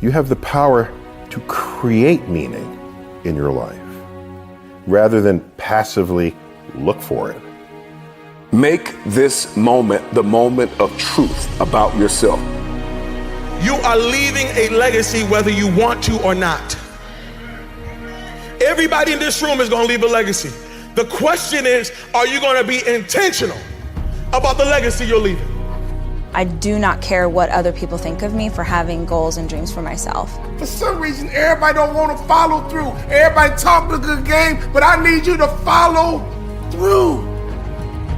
You have the power to create meaning in your life rather than passively look for it. Make this moment the moment of truth about yourself. You are leaving a legacy whether you want to or not. Everybody in this room is going to leave a legacy. The question is, are you going to be intentional about the legacy you're leaving? I do not care what other people think of me for having goals and dreams for myself. For some reason, everybody don't want to follow through. Everybody talk a good game, but I need you to follow through.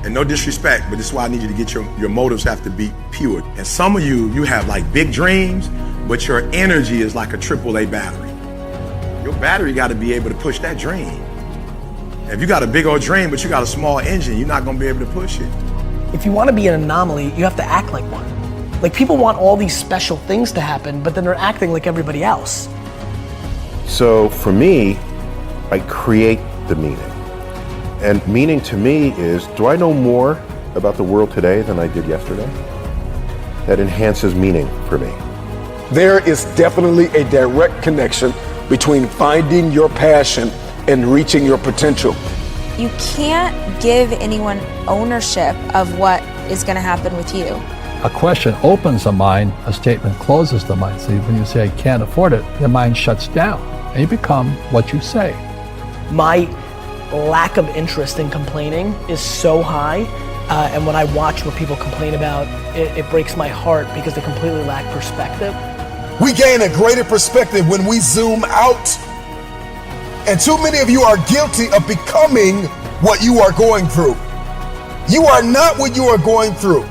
And no disrespect, but this is why I need you to get your motives have to be pure. And some of you have like big dreams, but your energy is like a AAA battery. Your battery got to be able to push that dream. If you got a big old dream, but you got a small engine, you're not going to be able to push it. If you want to be an anomaly, you have to act like one. Like, people want all these special things to happen, but then they're acting like everybody else. So for me, I create the meaning. And meaning to me is, do I know more about the world today than I did yesterday? That enhances meaning for me. There is definitely a direct connection between finding your passion and reaching your potential. You can't give anyone ownership of what is going to happen with you. A question opens the mind, a statement closes the mind. So when you say, I can't afford it, the mind shuts down and you become what you say. My lack of interest in complaining is so high, and when I watch what people complain about, it breaks my heart because they completely lack perspective. We gain a greater perspective when we zoom out. And too many of you are guilty of becoming what you are going through. You are not what you are going through.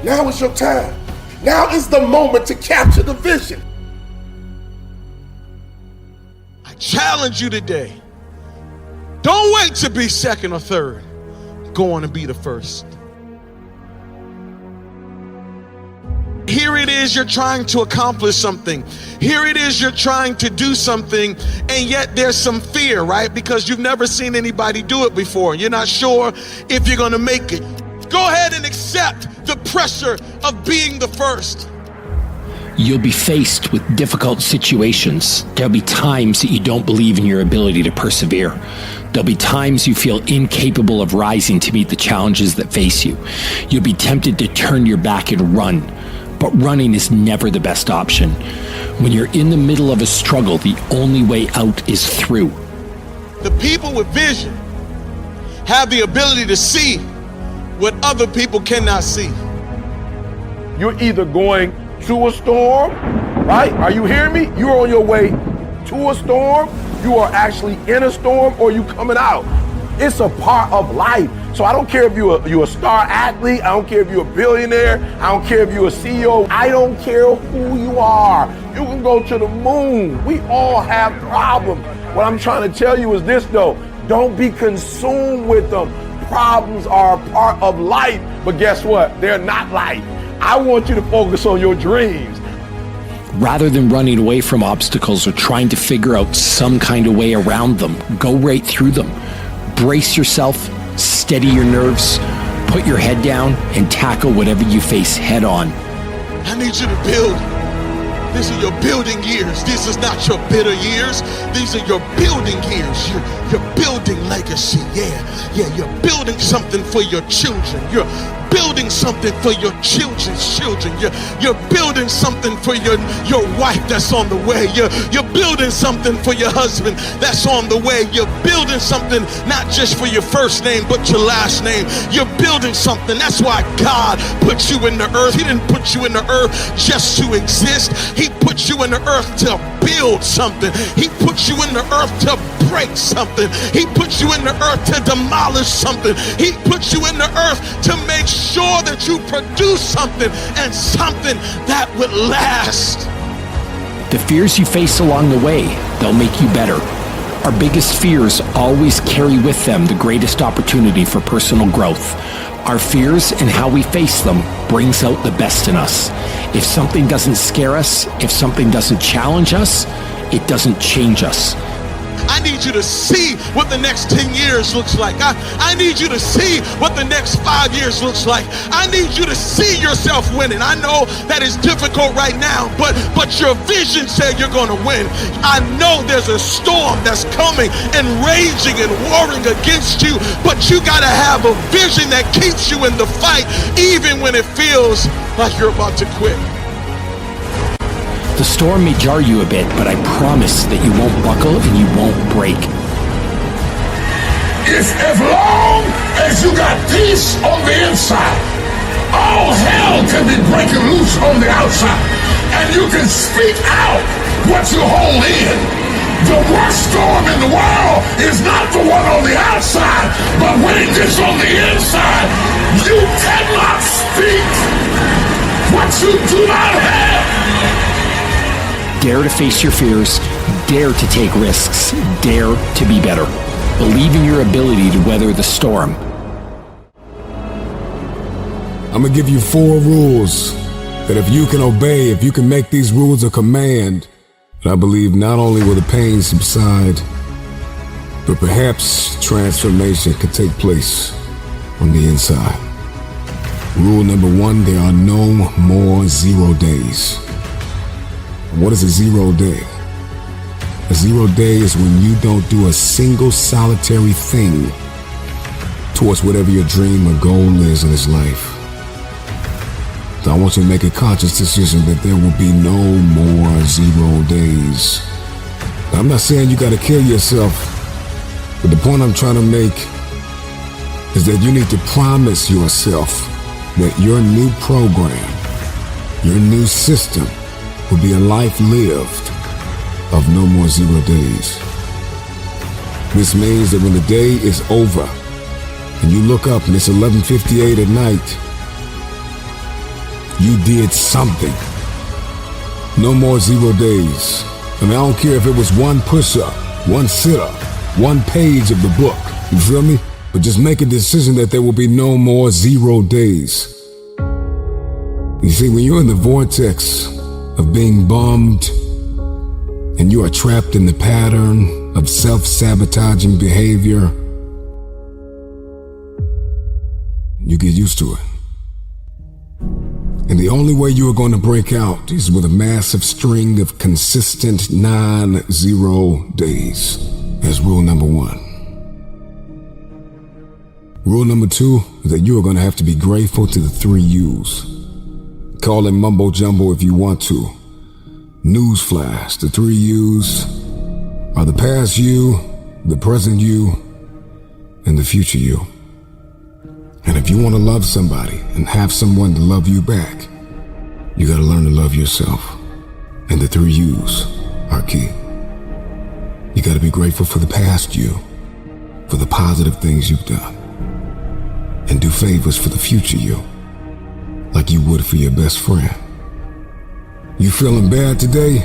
Now is your time. Now is the moment to capture the vision. I challenge you today. Don't wait to be second or third. Go on and be the first. Here it is, you're trying to accomplish something. Here it is, you're trying to do something, and yet there's some fear, right? Because you've never seen anybody do it before. You're not sure if you're gonna make it. Go ahead and accept the pressure of being the first. You'll be faced with difficult situations. There'll be times that you don't believe in your ability to persevere. There'll be times you feel incapable of rising to meet the challenges that face you. You'll be tempted to turn your back and run. But running is never the best option. When you're in the middle of a struggle, the only way out is through. The people with vision have the ability to see what other people cannot see. You're either going to a storm, right? Are you hearing me? You're on your way to a storm, you are actually in a storm, or you coming out. It's a part of life. So I don't care if you're a star athlete, I don't care if you're a billionaire, I don't care if you're a CEO, I don't care who you are. You can go to the moon. We all have problems. What I'm trying to tell you is this though, don't be consumed with them. Problems are a part of life, but guess what? They're not life. I want you to focus on your dreams. Rather than running away from obstacles or trying to figure out some kind of way around them, go right through them. Brace yourself, steady your nerves, put your head down, and tackle whatever you face head on. I need you to build. These are your building years. This is not your bitter years. These are your building years. You're building legacy. Yeah, you're building something for your children. You're building something for your children's children. You're building something for your wife that's on the way. You're building something for your husband that's on the way. You're building something not just for your first name, but your last name. You're building something. That's why God put you in the earth. He didn't put you in the earth just to exist. He put you in the earth to build something. He put you in the earth to break something. He put you in the earth to demolish something. He put you in the earth to make sure that you produce something, and something that would last. The fears you face along the way, they'll make you better. Our biggest fears always carry with them the greatest opportunity for personal growth. Our fears and how we face them brings out the best in us. If something doesn't scare us, if something doesn't challenge us, it doesn't change us. I I need you to see what the next 10 years looks like. I need you to see what the next 5 years looks like. I need you to see yourself winning. I know that is difficult right now, but your vision said you're going to win. I know there's a storm that's coming and raging and warring against you, but you got to have a vision that keeps you in the fight, even when it feels like you're about to quit. The storm may jar you a bit, but I promise that you won't buckle and you won't break. If as long as you got peace on the inside, all hell can be breaking loose on the outside, and you can speak out what you hold in. The worst storm in the world is not the one on the outside, but when it gets on the inside, you cannot speak what you do not have. Dare to face your fears. Dare to take risks. Dare to be better. Believe in your ability to weather the storm. I'm gonna give you 4 rules that if you can obey, if you can make these rules a command, I believe not only will the pain subside, but perhaps transformation can take place on the inside. Rule number 1, there are no more 0 days. What is a 0 day? A 0 day is when you don't do a single solitary thing towards whatever your dream or goal is in this life. So I want you to make a conscious decision that there will be no more 0 days. Now, I'm not saying you gotta kill yourself, but the point I'm trying to make is that you need to promise yourself that your new program, your new system, will be a life lived of no more 0 days. This means that when the day is over and you look up and it's 11:58 at night, you did something. No more 0 days. And I don't care if it was 1 push-up, 1 sit-up, 1 page of the book. You feel me? But just make a decision that there will be no more 0 days. You see, when you're in the vortex of being bummed and you are trapped in the pattern of self-sabotaging behavior, you get used to it. And the only way you are going to break out is with a massive string of consistent non-0 days. That's rule number 1. Rule number 2 is that you are going to have to be grateful to the 3 U's. Call it mumbo jumbo if you want to. Newsflash, the 3 U's are the past you, the present you, and the future you. And if you want to love somebody and have someone to love you back, you got to learn to love yourself. And the 3 U's are key. You got to be grateful for the past you, for the positive things you've done, and do favors for the future you, like you would for your best friend. You feeling bad today?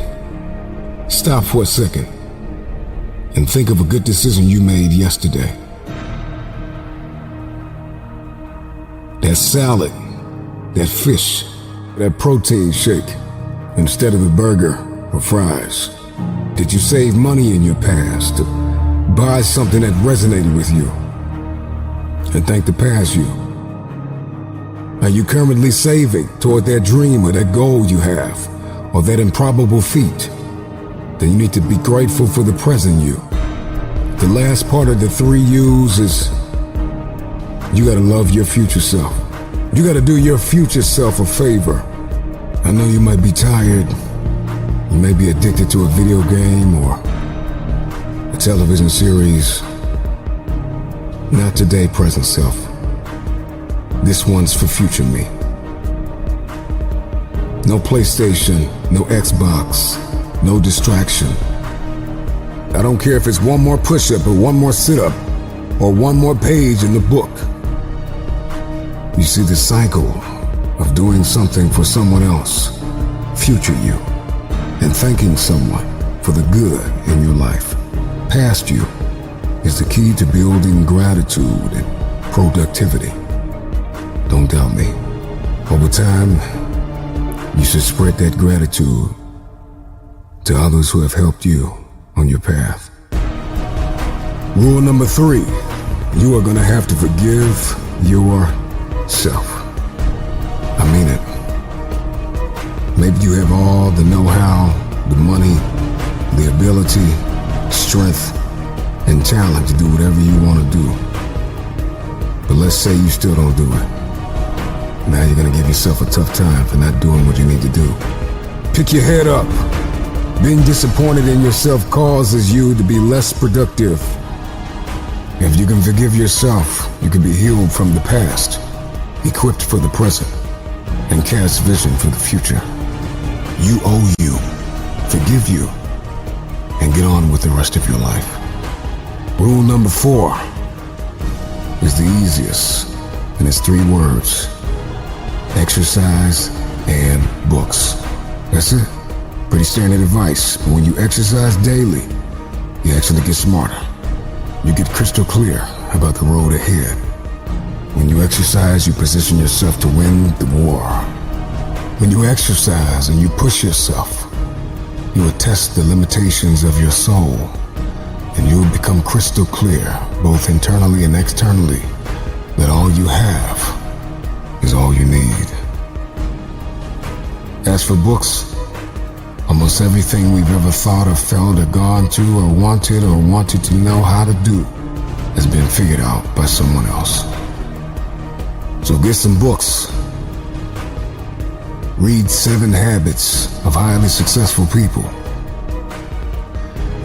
Stop for a second and think of a good decision you made yesterday. That salad, that fish, that protein shake instead of the burger or fries. Did you save money in your past to buy something that resonated with you? And thank the past you. Are you currently saving toward that dream or that goal you have, or that improbable feat? Then you need to be grateful for the present you. The last part of the 3 U's is you gotta love your future self. You gotta do your future self a favor. I know you might be tired. You may be addicted to a video game or a television series. Not today, present self. This one's for future me. No PlayStation, no Xbox, no distraction. I don't care if it's 1 more push-up or 1 more sit-up or 1 more page in the book. You see the cycle of doing something for someone else, future you, and thanking someone for the good in your life, past you, is the key to building gratitude and productivity. Don't doubt me. Over time, you should spread that gratitude to others who have helped you on your path. Rule number 3, you are gonna have to forgive yourself. I mean it. Maybe you have all the know-how, the money, the ability, strength, and talent to do whatever you want to do. But let's say you still don't do it. Now you're gonna give yourself a tough time for not doing what you need to do. Pick your head up. Being disappointed in yourself causes you to be less productive. If you can forgive yourself, you can be healed from the past, equipped for the present, and cast vision for the future. You owe you, forgive you, and get on with the rest of your life. Rule number 4 is the easiest, and it's 3 words: exercise and books. That's it. Pretty standard advice, but when you exercise daily, you actually get smarter. You get crystal clear about the road ahead. When you exercise, you position yourself to win the war. When you exercise and you push yourself, you will test the limitations of your soul, and you will become crystal clear, both internally and externally, that all you have is all you need. As for books, almost everything we've ever thought or felt or gone to or wanted to know how to do has been figured out by someone else. So get some books. Read 7 Habits of Highly Successful People.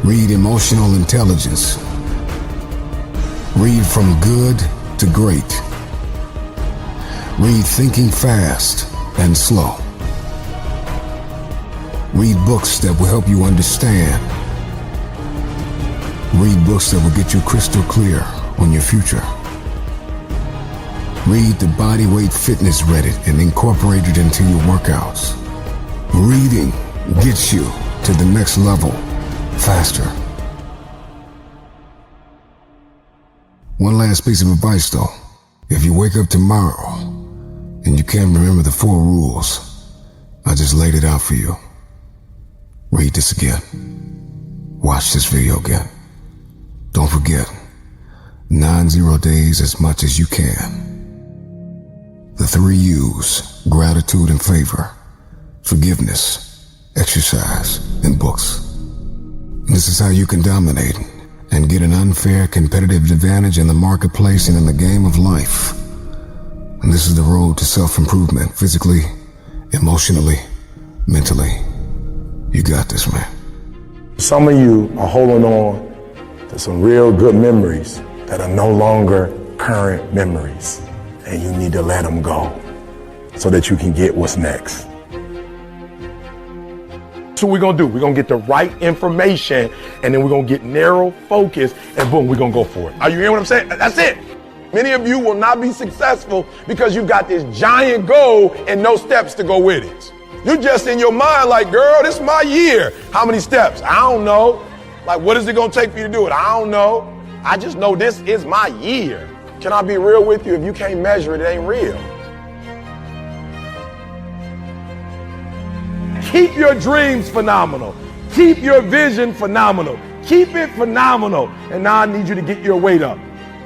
Read Emotional Intelligence. Read From Good to Great. Read Thinking Fast and Slow. Read books that will help you understand. Read books that will get you crystal clear on your future. Read the Bodyweight Fitness Reddit and incorporate it into your workouts. Reading gets you to the next level faster. One last piece of advice though. If you wake up tomorrow and you can't remember the 4 rules, I just laid it out for you. Read this again. Watch this video again. Don't forget, 90 days as much as you can. The 3 U's: gratitude and favor, forgiveness, exercise, and books. This is how you can dominate and get an unfair competitive advantage in the marketplace and in the game of life. And this is the road to self-improvement, physically, emotionally, mentally. You got this, man. Some of you are holding on to some real good memories that are no longer current memories, and you need to let them go so that you can get what's next. That's what we're gonna do. We're gonna get the right information, and then we're gonna get narrow focus, and boom, we're gonna go for it. Are you hearing what I'm saying? That's it. Many of you will not be successful because you've got this giant goal and no steps to go with it. You're just in your mind like, girl, this is my year. How many steps? I don't know. Like, what is it gonna take for you to do it? I don't know. I just know this is my year. Can I be real with you? If you can't measure it, it ain't real. Keep your dreams phenomenal. Keep your vision phenomenal. Keep it phenomenal. And now I need you to get your weight up.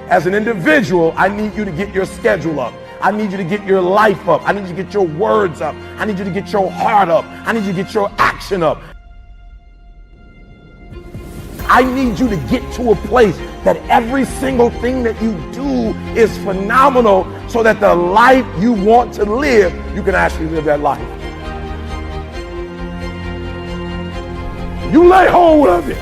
As an individual, I need you to get your schedule up. I need you to get your life up. I need you to get your words up. I need you to get your heart up. I need you to get your action up. I need you to get to a place that every single thing that you do is phenomenal so that the life you want to live, you can actually live that life. You lay hold of it.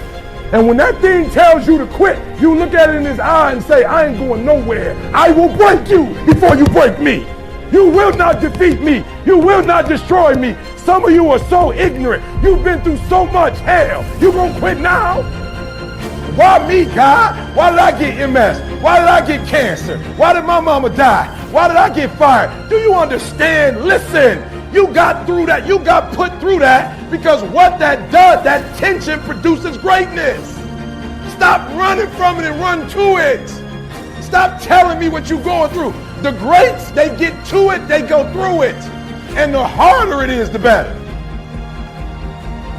And when that thing tells you to quit, you look at it in his eye and say, I ain't going nowhere. I will break you before you break me. You will not defeat me. You will not destroy me. Some of you are so ignorant. You've been through so much hell. You gonna quit now? Why me, God? Why did I get MS? Why did I get cancer? Why did my mama die? Why did I get fired? Do you understand? Listen, you got through that. You got put through that because what that does, that tension produces greatness. Stop running from it and run to it. Stop telling me what you're going through. The greats, they get to it, they go through it. And the harder it is, the better.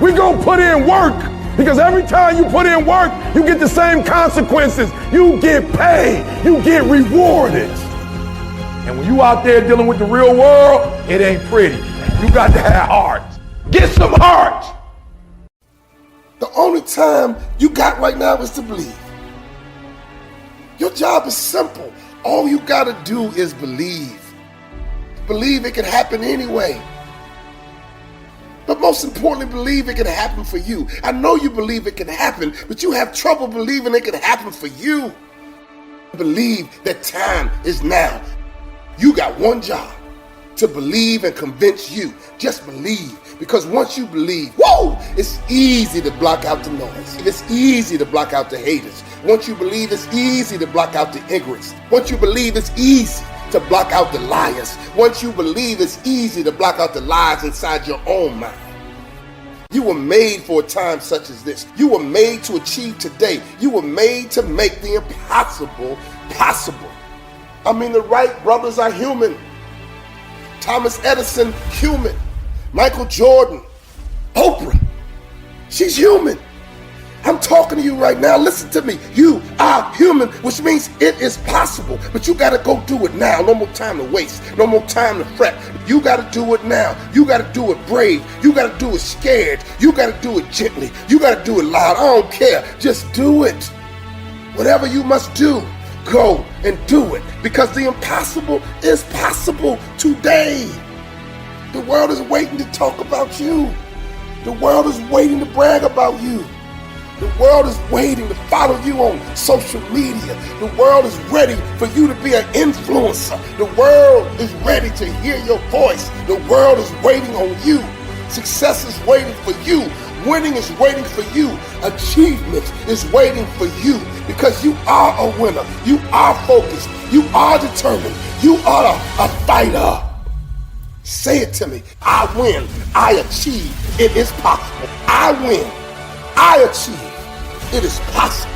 We're going to put in work Because every time you put in work, you get the same consequences. You get paid. You get rewarded. And when you out there dealing with the real world, it ain't pretty. You got to have heart. Get some heart. The only time you got right now is to believe. Your job is simple. All you gotta do is believe. Believe it can happen anyway. But most importantly, believe it can happen for you. I know you believe it can happen, but you have trouble believing it can happen for you. Believe that time is now. You got one job, to believe and convince you. Just believe. Because once you believe, whoa, it's easy to block out the noise. It's easy to block out the haters. Once you believe, it's easy to block out the ignorance. Once you believe, it's easy to block out the liars. Once you believe, it's easy to block out the lies inside your own mind. You were made for a time such as this. You were made to achieve today. You were made to make the impossible possible. I mean, the Wright brothers are human. Thomas Edison, human. Michael Jordan, Oprah, she's human. I'm talking to you right now. Listen to me. You are human, which means it is possible. But you got to go do it now. No more time to waste. No more time to fret. You got to do it now. You got to do it brave. You got to do it scared. You got to do it gently. You got to do it loud. I don't care. Just do it. Whatever you must do, go and do it. Because the impossible is possible today. The world is waiting to talk about you. The world is waiting to brag about you. The world is waiting to follow you on social media. The world is ready for you to be an influencer. The world is ready to hear your voice. The world is waiting on you. Success is waiting for you. Winning is waiting for you. Achievement is waiting for you. Because you are a winner. You are focused. You are determined. You are a fighter. Say it to me. I win. I achieve. It is possible. I win. I achieve. It is possible.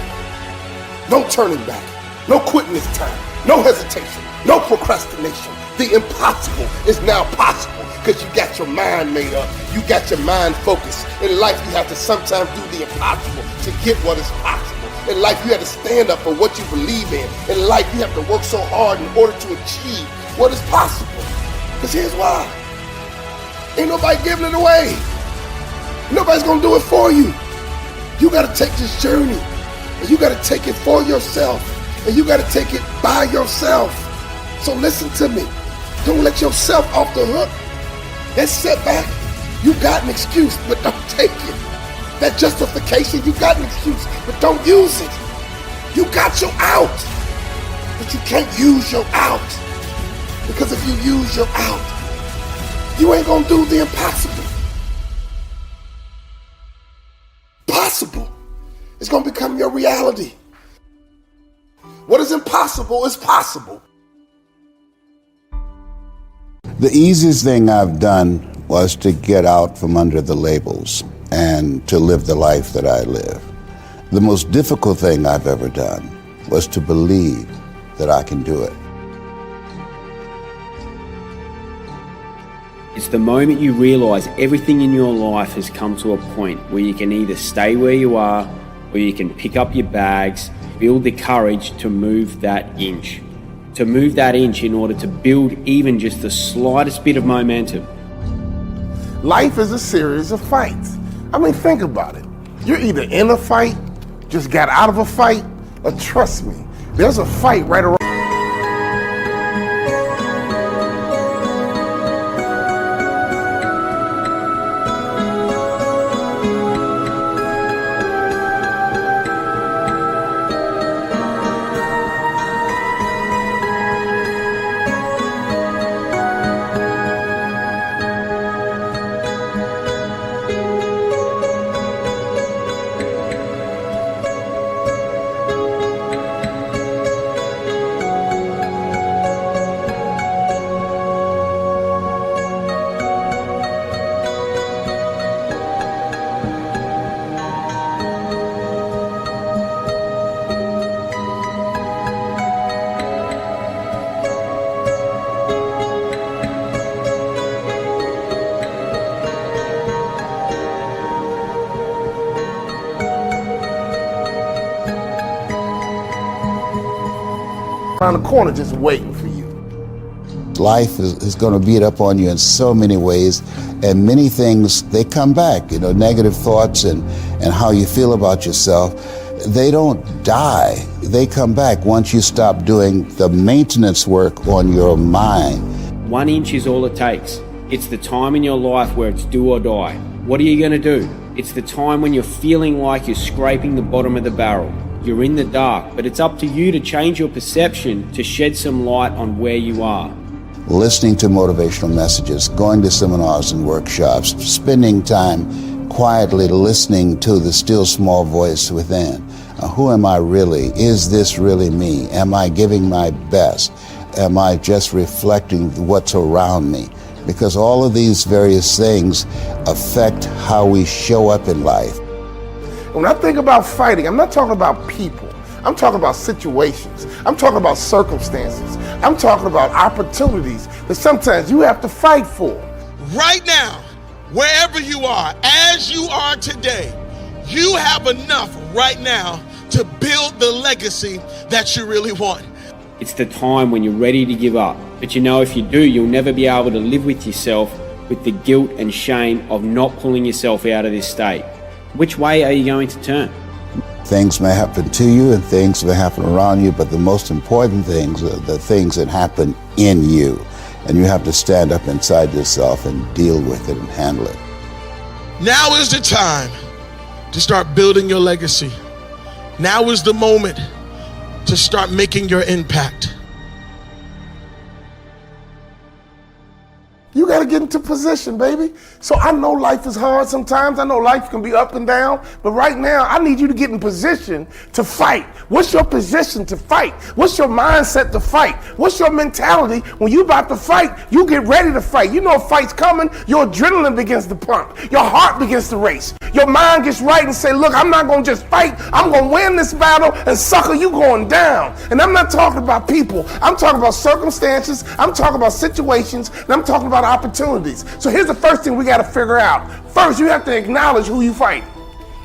No turning back. No quitting this time. No hesitation. No procrastination. The impossible is now possible because you got your mind made up. You got your mind focused. In life, you have to sometimes do the impossible to get what is possible. In life, you have to stand up for what you believe in. In life, you have to work so hard in order to achieve what is possible. Because here's why. Ain't nobody giving it away. Nobody's going to do it for you. You got to take this journey. And you got to take it for yourself. And you got to take it by yourself. So listen to me. Don't let yourself off the hook. That setback, you got an excuse, but don't take it. That justification, you got an excuse, but don't use it. You got your out, but you can't use your out. Because if you use your out, you ain't gonna do the impossible. Possible is gonna become your reality. What is impossible is possible. The easiest thing I've done was to get out from under the labels and to live the life that I live. The most difficult thing I've ever done was to believe that I can do it. It's the moment you realise everything in your life has come to a point where you can either stay where you are or you can pick up your bags, build the courage to move that inch. To move that inch in order to build even just the slightest bit of momentum. Life is a series of fights. I mean, think about it. You're either in a fight, just got out of a fight, or trust me, there's a fight right around. around the corner just waiting for you. Life is going to beat up on you in so many ways, and many things, they come back. You know, negative thoughts and how you feel about yourself, they don't die. They come back once you stop doing the maintenance work on your mind. 1 inch is all it takes. It's the time in your life where it's do or die. What are you going to do? It's the time when you're feeling like you're scraping the bottom of the barrel. You're in the dark, but it's up to you to change your perception to shed some light on where you are. Listening to motivational messages, going to seminars and workshops, spending time quietly listening to the still small voice within. Who am I really? Is this really me? Am I giving my best? Am I just reflecting what's around me? Because all of these various things affect how we show up in life. When I think about fighting, I'm not talking about people. I'm talking about situations. I'm talking about circumstances. I'm talking about opportunities that sometimes you have to fight for. Right now, wherever you are, as you are today, you have enough right now to build the legacy that you really want. It's the time when you're ready to give up. But you know, if you do, you'll never be able to live with yourself with the guilt and shame of not pulling yourself out of this state. Which way are you going to turn? Things may happen to you and things may happen around you, but the most important things are the things that happen in you. And you have to stand up inside yourself and deal with it and handle it. Now is the time to start building your legacy. Now is the moment to start making your impact. You got to get into position, baby. So I know life is hard sometimes. I know life can be up and down. But right now, I need you to get in position to fight. What's your position to fight? What's your mindset to fight? What's your mentality? When you about to fight, you get ready to fight. You know a fight's coming. Your adrenaline begins to pump. Your heart begins to race. Your mind gets right and say, look, I'm not going to just fight. I'm going to win this battle, and sucker, you going down. And I'm not talking about people. I'm talking about circumstances. I'm talking about situations. And I'm talking about opportunities. So here's the first thing we got to figure out. First, you have to acknowledge who you fight.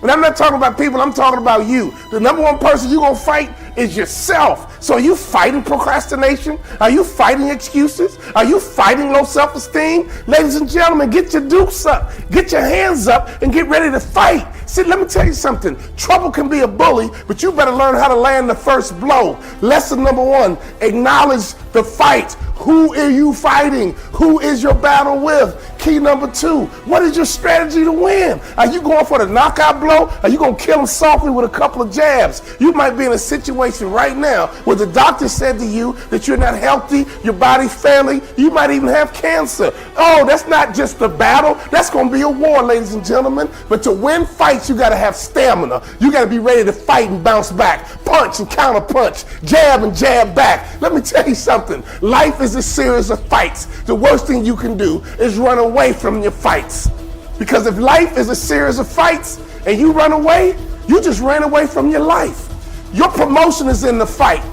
And I'm not talking about people, I'm talking about you. The number one person you're going to fight is yourself. So are you fighting procrastination? Are you fighting excuses? Are you fighting low self-esteem? Ladies and gentlemen, get your dukes up. Get your hands up and get ready to fight. See, let me tell you something. Trouble can be a bully, but you better learn how to land the first blow. Lesson number one, acknowledge the fight. Who are you fighting? Who is your battle with? Key number two, what is your strategy to win? Are you going for the knockout blow? Are you going to kill him softly with a couple of jabs? You might be in a situation right now where the doctor said to you that you're not healthy, your body's failing, you might even have cancer. Oh, that's not just a battle. That's going to be a war, ladies and gentlemen. But to win fights, you got to have stamina. You got to be ready to fight and bounce back. Punch and counter punch. Jab and jab back. Let me tell you something. Life is a series of fights. The worst thing you can do is run away from your fights. Because if life is a series of fights and you run away, you just ran away from your life. Your promotion is in the fight.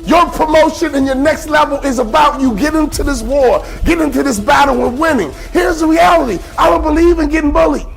Your promotion and your next level is about you getting into this war, getting into this battle and winning. Here's the reality. I don't believe in getting bullied.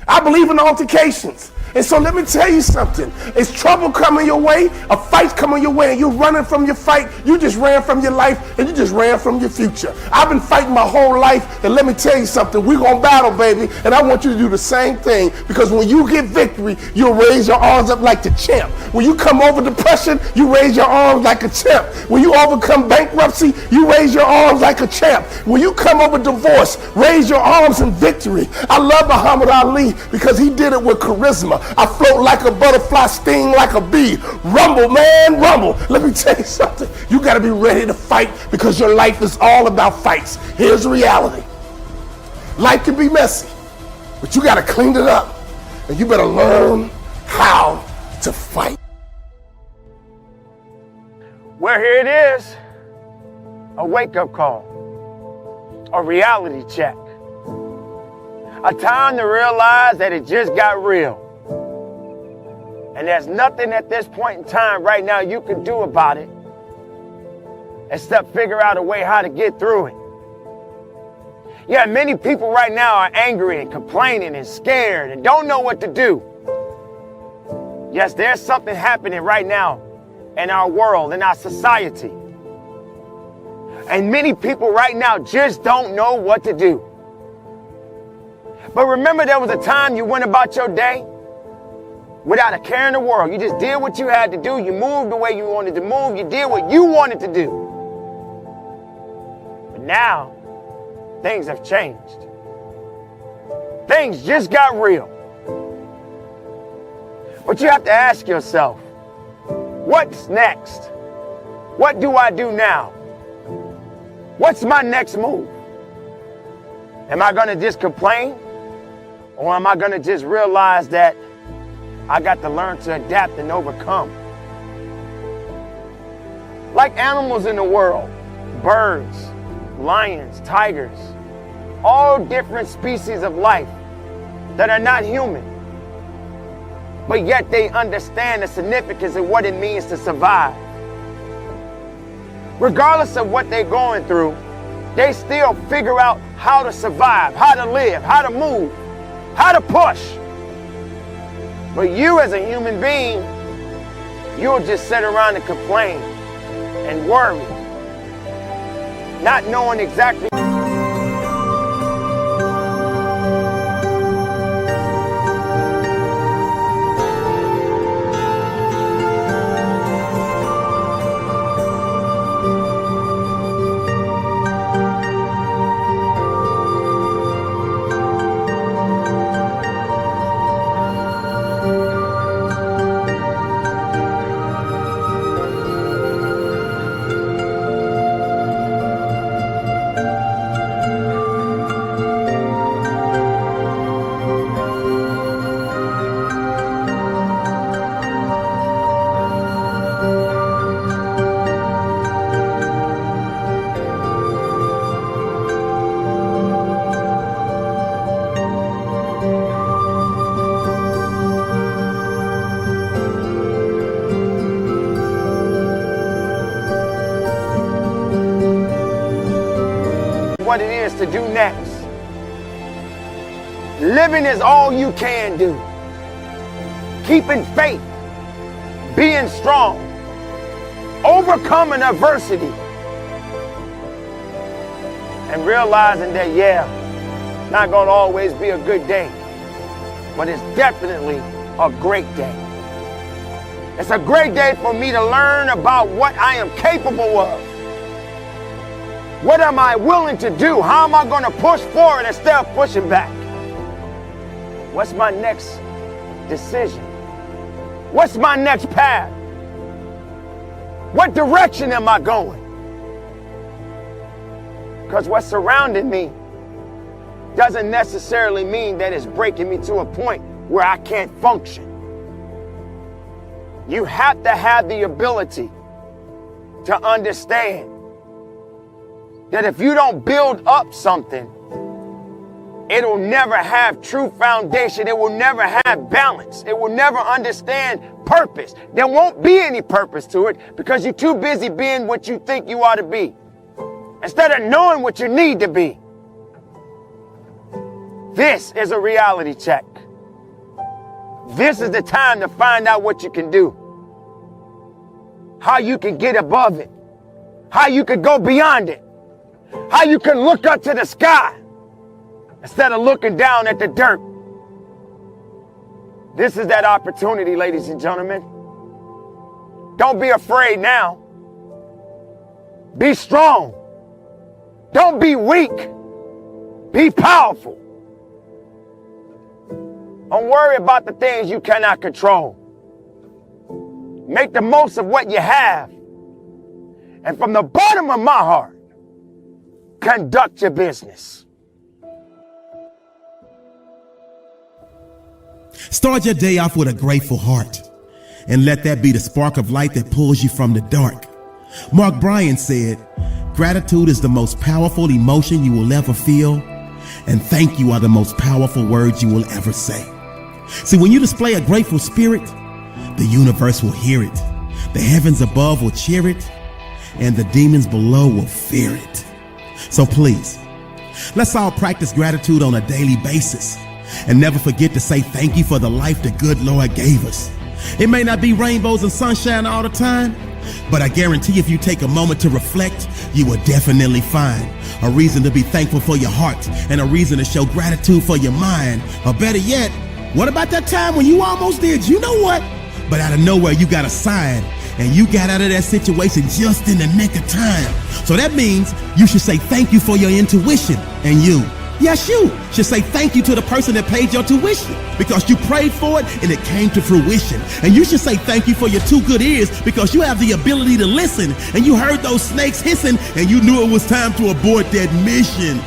I believe in altercations. And so let me tell you something. Is trouble coming your way? A fight's coming your way and you're running from your fight. You just ran from your life and you just ran from your future. I've been fighting my whole life, and let me tell you something. We're going to battle, baby. And I want you to do the same thing, because when you get victory, you'll raise your arms up like the champ. When you come over depression, you raise your arms like a champ. When you overcome bankruptcy, you raise your arms like a champ. When you come over divorce, raise your arms in victory. I love Muhammad Ali because he did it with charisma. I float like a butterfly, sting like a bee. Rumble, man, rumble. Let me tell you something. You got to be ready to fight, because your life is all about fights. Here's the reality. Life can be messy, but you got to clean it up. And you better learn how to fight. Well, here it is. A wake-up call. A reality check. A time to realize that it just got real. And there's nothing at this point in time right now you can do about it except figure out a way how to get through it. Yeah, many people right now are angry and complaining and scared and don't know what to do. Yes, there's something happening right now in our world, in our society. And many people right now just don't know what to do. But remember, there was a time you went about your day without a care in the world. You just did what you had to do. You moved the way you wanted to move. You did what you wanted to do. But now, things have changed. Things just got real. But you have to ask yourself, what's next? What do I do now? What's my next move? Am I going to just complain? Or am I going to just realize that I got to learn to adapt and overcome? Like animals in the world, birds, lions, tigers, all different species of life that are not human, but yet they understand the significance of what it means to survive. Regardless of what they're going through, they still figure out how to survive, how to live, how to move, how to push. But you as a human being, you'll just sit around and complain and worry, not knowing exactly. What it is to do next. Living is all you can do. Keeping faith, being strong, overcoming adversity, and realizing that, not gonna always be a good day, but it's definitely a great day. It's a great day for me to learn about what I am capable of. What am I willing to do? How am I going to push forward instead of pushing back? What's my next decision? What's my next path? What direction am I going? Because what's surrounding me doesn't necessarily mean that it's breaking me to a point where I can't function. You have to have the ability to understand that if you don't build up something, it'll never have true foundation. It will never have balance. It will never understand purpose. There won't be any purpose to it because you're too busy being what you think you ought to be instead of knowing what you need to be. This is a reality check. This is the time to find out what you can do, how you can get above it, how you can go beyond it, how you can look up to the sky instead of looking down at the dirt. This is that opportunity, ladies and gentlemen. Don't be afraid now. Be strong. Don't be weak. Be powerful. Don't worry about the things you cannot control. Make the most of what you have. And from the bottom of my heart, conduct your business. Start your day off with a grateful heart and let that be the spark of light that pulls you from the dark. Mark Bryan said, "Gratitude is the most powerful emotion you will ever feel, and thank you are the most powerful words you will ever say." See, when you display a grateful spirit, the universe will hear it, the heavens above will cheer it, and the demons below will fear it. So please, let's all practice gratitude on a daily basis and never forget to say thank you for the life the good Lord gave us. It may not be rainbows and sunshine all the time, But I guarantee if you take a moment to reflect, you will definitely find a reason to be thankful for your heart and a reason to show gratitude for your mind. Or better yet, what about that time when you almost did you know what? But out of nowhere, you got a sign and you got out of that situation just in the nick of time. So that means you should say thank you for your intuition. And you, yes, you should say thank you to the person that paid your tuition because you prayed for it and it came to fruition. And you should say thank you for your 2 good ears because you have the ability to listen and you heard those snakes hissing and you knew it was time to abort that mission.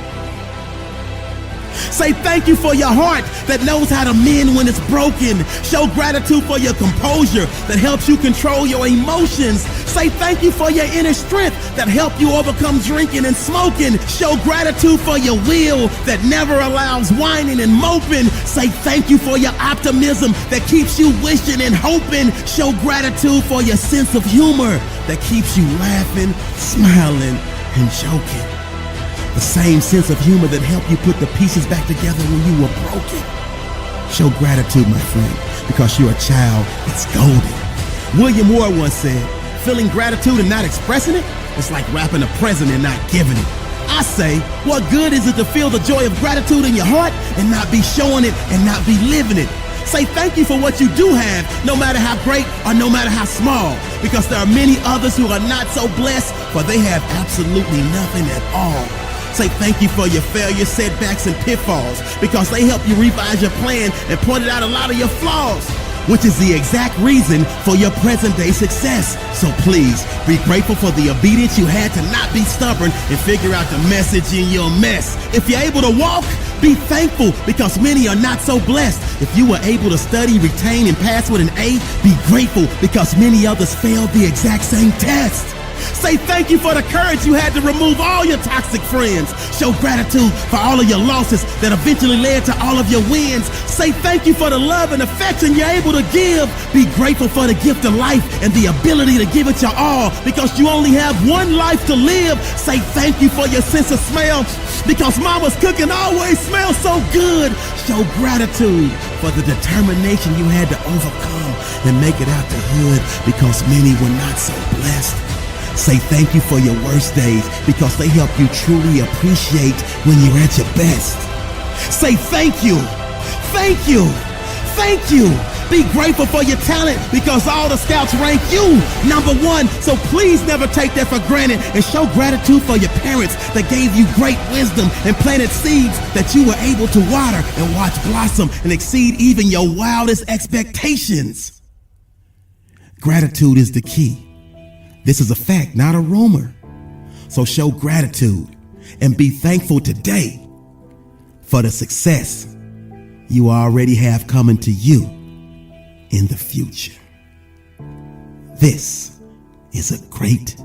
Say thank you for your heart that knows how to mend when it's broken. Show gratitude for your composure that helps you control your emotions. Say thank you for your inner strength that help you overcome drinking and smoking. Show gratitude for your will that never allows whining and moping. Say thank you for your optimism that keeps you wishing and hoping. Show gratitude for your sense of humor that keeps you laughing, smiling, and joking. The same sense of humor that helped you put the pieces back together when you were broken. Show gratitude, my friend, because you're a child that's golden. William Ward once said, feeling gratitude and not expressing it, it's like wrapping a present and not giving it. I say, what good is it to feel the joy of gratitude in your heart and not be showing it and not be living it? Say thank you for what you do have, no matter how great or no matter how small, because there are many others who are not so blessed, for they have absolutely nothing at all. Say thank you for your failures, setbacks, and pitfalls because they help you revise your plan and pointed out a lot of your flaws, which is the exact reason for your present day success. So please be grateful for the obedience you had to not be stubborn and figure out the message in your mess. If you're able to walk, be thankful because many are not so blessed. If you were able to study, retain, and pass with an A, be grateful because many others failed the exact same test. Say thank you for the courage you had to remove all your toxic friends. Show gratitude for all of your losses that eventually led to all of your wins. Say thank you for the love and affection you're able to give. Be grateful for the gift of life and the ability to give it your all because you only have one life to live. Say thank you for your sense of smell because mama's cooking always smells so good. Show gratitude for the determination you had to overcome and make it out the hood because many were not so blessed. Say thank you for your worst days because they help you truly appreciate when you're at your best. Say thank you, thank you, thank you. Be grateful for your talent because all the scouts rank you #1. So please never take that for granted and show gratitude for your parents that gave you great wisdom and planted seeds that you were able to water and watch blossom and exceed even your wildest expectations. Gratitude is the key. This is a fact, not a rumor. So show gratitude and be thankful today for the success you already have coming to you in the future. This is a great